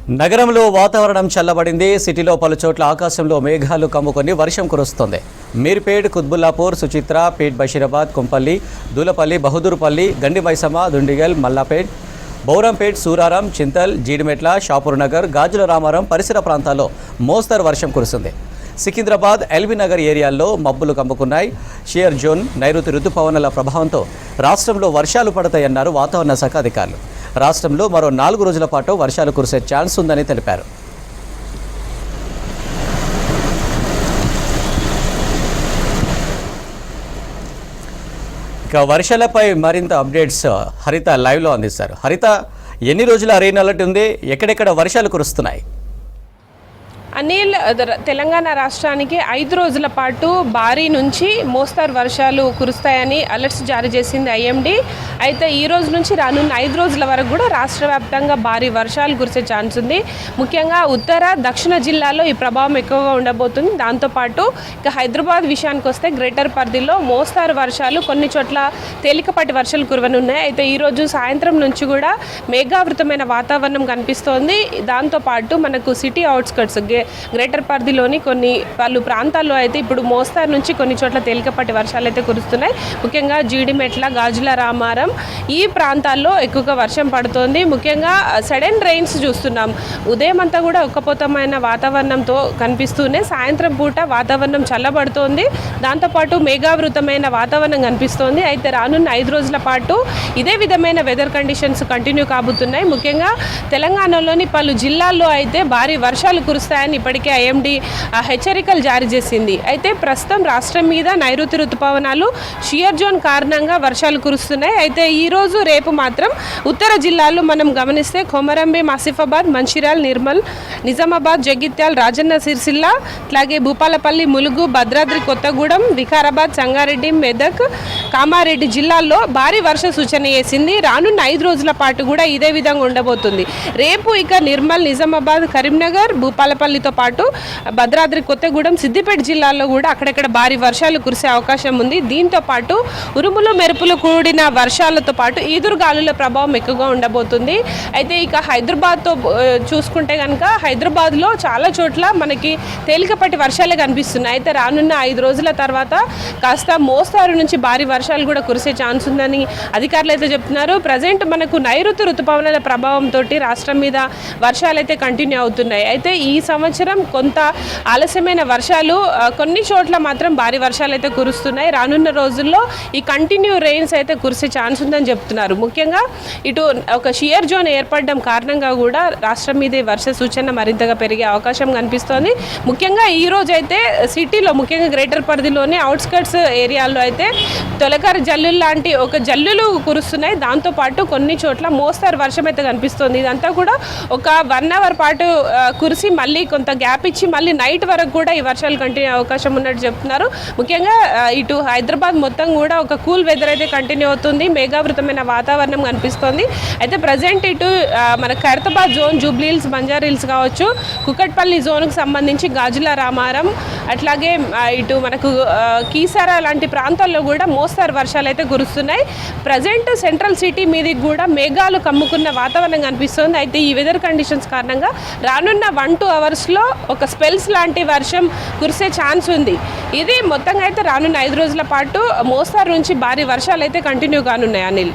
నగరంలో వాతావరణం చల్లబడింది. సిటీలో పలు చోట్ల ఆకాశంలో మేఘాలు కమ్ముకొని వర్షం కురుస్తోంది. మీర్పేట్, కుత్బుల్లాపూర్, సుచిత్ర, పేట్, బషీరాబాద్, కొంపల్లి, దూలపల్లి, బహదూర్పల్లి, గండి మైసమ్మ, దుండిగల్, మల్లాపేట్, బౌరంపేట్, సూరారం, చింతల్, జీడిమెట్ల, షాపూర్ నగర్, గాజుల రామారం పరిసర ప్రాంతాల్లో మోస్తరు వర్షం కురుస్తుంది. సికింద్రాబాద్, ఎల్బీ నగర్ ఏరియాల్లో మబ్బులు కమ్ముకున్నాయి. షియర్ జోన్, నైరుతి రుతుపవనాల ప్రభావంతో రాష్ట్రంలో వర్షాలు పడతాయన్నారు వాతావరణ శాఖ అధికారులు. రాష్ట్రంలో మరో 4 రోజుల పాటు వర్షాలు కురిసే ఛాన్స్ ఉందని తెలిపారు. ఇక వర్షాలపై మరింత అప్డేట్స్ హరిత లైవ్లో అందిస్తారు. హరిత, ఎన్ని రోజుల రెయిన్ అలర్ట్ ఉంది? ఎక్కడెక్కడ వర్షాలు కురుస్తున్నాయి? అనిల్, తెలంగాణ రాష్ట్రానికి 5 రోజుల పాటు భారీ నుంచి మోస్తరు వర్షాలు కురుస్తాయని అలర్ట్స్ జారీ చేసింది ఐఎండీ. అయితే ఈ రోజు నుంచి రానున్న 5 రోజుల వరకు కూడా రాష్ట్ర వ్యాప్తంగా భారీ వర్షాలు కురిసే ఛాన్స్ ఉంది. ముఖ్యంగా ఉత్తర, దక్షిణ జిల్లాల్లో ఈ ప్రభావం ఎక్కువగా ఉండబోతుంది. దాంతోపాటు ఇక హైదరాబాద్ విషయానికి వస్తే గ్రేటర్ పరిధిలో మోస్తరు వర్షాలు, కొన్ని చోట్ల తేలికపాటి వర్షాలు కురవనున్నాయి. అయితే ఈరోజు సాయంత్రం నుంచి కూడా మేఘావృతమైన వాతావరణం కనిపిస్తోంది. దాంతోపాటు మనకు సిటీ అవుట్స్కట్స్, గ్రేటర్ పరిధిలోని పలు ప్రాంతాల్లో అయితే ఇప్పుడు మోస్తరు నుంచి కొన్ని చోట్ల తేలికపాటి వర్షాలు అయితే కురుస్తున్నాయి. ముఖ్యంగా జీడిమెట్ల, గాజుల రామారం ఈ ప్రాంతాల్లో ఎక్కువగా వర్షం పడుతోంది. ముఖ్యంగా సడన్ రెయిన్స్ చూస్తున్నాం. ఉదయం అంతా కూడా ఉక్కపోతమైన వాతావరణంతో కనిపిస్తూనే సాయంత్రం పూట వాతావరణం చల్లబడుతోంది. దాంతోపాటు మేఘావృతమైన వాతావరణం కనిపిస్తోంది. అయితే రానున్న 5 రోజుల పాటు ఇదే విధమైన వెదర్ కండిషన్స్ కంటిన్యూ కాబోతున్నాయి. ముఖ్యంగా తెలంగాణలోని పలు జిల్లాల్లో అయితే భారీ వర్షాలు కురుస్తాయని ఇప్పటికే ఐఎండీ హెచ్చరికలు జారీ చేసింది. అయితే ప్రస్తుతం రాష్ట్రం మీద నైరుతి రుతుపవనాలు, షియర్ జోన్ కారణంగా వర్షాలు కురుస్తున్నాయి. అయితే ఈరోజు రేపు మాత్రం ఉత్తర జిల్లాల్లో మనం గమనిస్తే కొమరంభీం, ఆసిఫాబాద్, మంచిర్యాల, నిర్మల్, నిజామాబాద్, జగిత్యాల, రాజన్న సిరిసిల్ల, అట్లాగే భూపాలపల్లి, ములుగు, భద్రాద్రి కొత్తగూడెం, వికారాబాద్, సంగారెడ్డి, మెదక్, కామారెడ్డి జిల్లాల్లో భారీ వర్ష సూచన చేసింది. రానున్న 5 రోజుల పాటు కూడా ఇదే విధంగా ఉండబోతుంది. రేపు ఇక నిర్మల్, నిజామాబాద్, కరీంనగర్, భూపాలపల్లితో పాటు భద్రాద్రి కొత్తగూడెం, సిద్దిపేట జిల్లాల్లో కూడా అక్కడక్కడ భారీ వర్షాలు కురిసే అవకాశం ఉంది. దీంతో పాటు ఉరుములు, మెరుపులు కూడిన వర్షాలతో పాటు ఈదురుగాలుల ప్రభావం ఎక్కువగా ఉండబోతుంది. అయితే ఇక హైదరాబాద్తో చూసుకుంటే కనుక హైదరాబాద్లో చాలా చోట్ల మనకి తేలికపాటి వర్షాలే కనిపిస్తున్నాయి. అయితే రానున్న 5 రోజుల తర్వాత కాస్త మోస్తారు నుంచి భారీ వర్షాలు కూడా కురిసే ఛాన్స్ ఉందని అధికారులు అయితే చెప్తున్నారు. ప్రజెంట్ మనకు నైరుతి రుతుపవనాల ప్రభావంతో రాష్ట్రం మీద వర్షాలు అయితే కంటిన్యూ అవుతున్నాయి. అయితే ఈ సంవత్సరం కొంత ఆలస్యమైన వర్షాలు, కొన్ని చోట్ల మాత్రం భారీ వర్షాలు అయితే కురుస్తున్నాయి. రానున్న రోజుల్లో ఈ కంటిన్యూ రెయిన్స్ అయితే కురిసే ఛాన్స్ ఉందని చెప్తున్నారు. ముఖ్యంగా ఇటు ఒక షియర్ జోన్ ఏర్పడడం కారణంగా కూడా రాష్ట్రం మీద వర్ష సూచన మరింతగా పెరిగే అవకాశం కనిపిస్తోంది. ముఖ్యంగా ఈ రోజు అయితే సిటీలో, ముఖ్యంగా గ్రేటర్ పరిధిలోని అవుట్స్కట్స్ ఏరియాల్లో అయితే తొలకరి జల్లులు లాంటి ఒక జల్లులు కురుస్తున్నాయి. దాంతోపాటు కొన్ని చోట్ల మోస్తరు వర్షం అయితే కనిపిస్తుంది. ఇదంతా కూడా ఒక 1 అవర్ పాటు కురిసి మళ్ళీ కొంత గ్యాప్ ఇచ్చి మళ్ళీ నైట్ వరకు కూడా ఈ వర్షాలు కంటిన్యూ అవకాశం ఉన్నట్టు చెప్తున్నారు. ముఖ్యంగా ఇటు హైదరాబాద్ మొత్తం కూడా ఒక కూల్ వెదర్ అయితే కంటిన్యూ అవుతుంది. మేఘావృతమైన వాతావరణం కనిపిస్తోంది. అయితే ప్రజెంట్ ఇటు మన ఖైరతాబాద్ జోన్, జూబ్లీహిల్స్, బంజారాహిల్స్ కావచ్చు, కుకట్పల్లి జోన్కి సంబంధించి గాజుల రామారం, అట్లాగే ఇటు మనకు కీసారా లాంటి ప్రాంతాల్లో కూడా మోస్తరు వర్షాలు అయితే కురుస్తున్నాయి. ప్రజెంట్ సెంట్రల్ సిటీ మీదకి కూడా మేఘాలు కమ్ముకున్న వాతావరణం కనిపిస్తుంది. అయితే ఈ వెదర్ కండిషన్స్ కారణంగా రానున్న 1-2 అవర్స్లో ఒక స్పెల్స్ లాంటి వర్షం కురిసే ఛాన్స్ ఉంది. ఇది మొత్తంగా అయితే రానున్న 5 రోజుల పాటు మోస్తరు నుంచి భారీ వర్షాలు అయితే కంటిన్యూ కానున్నాయి. అనిల్.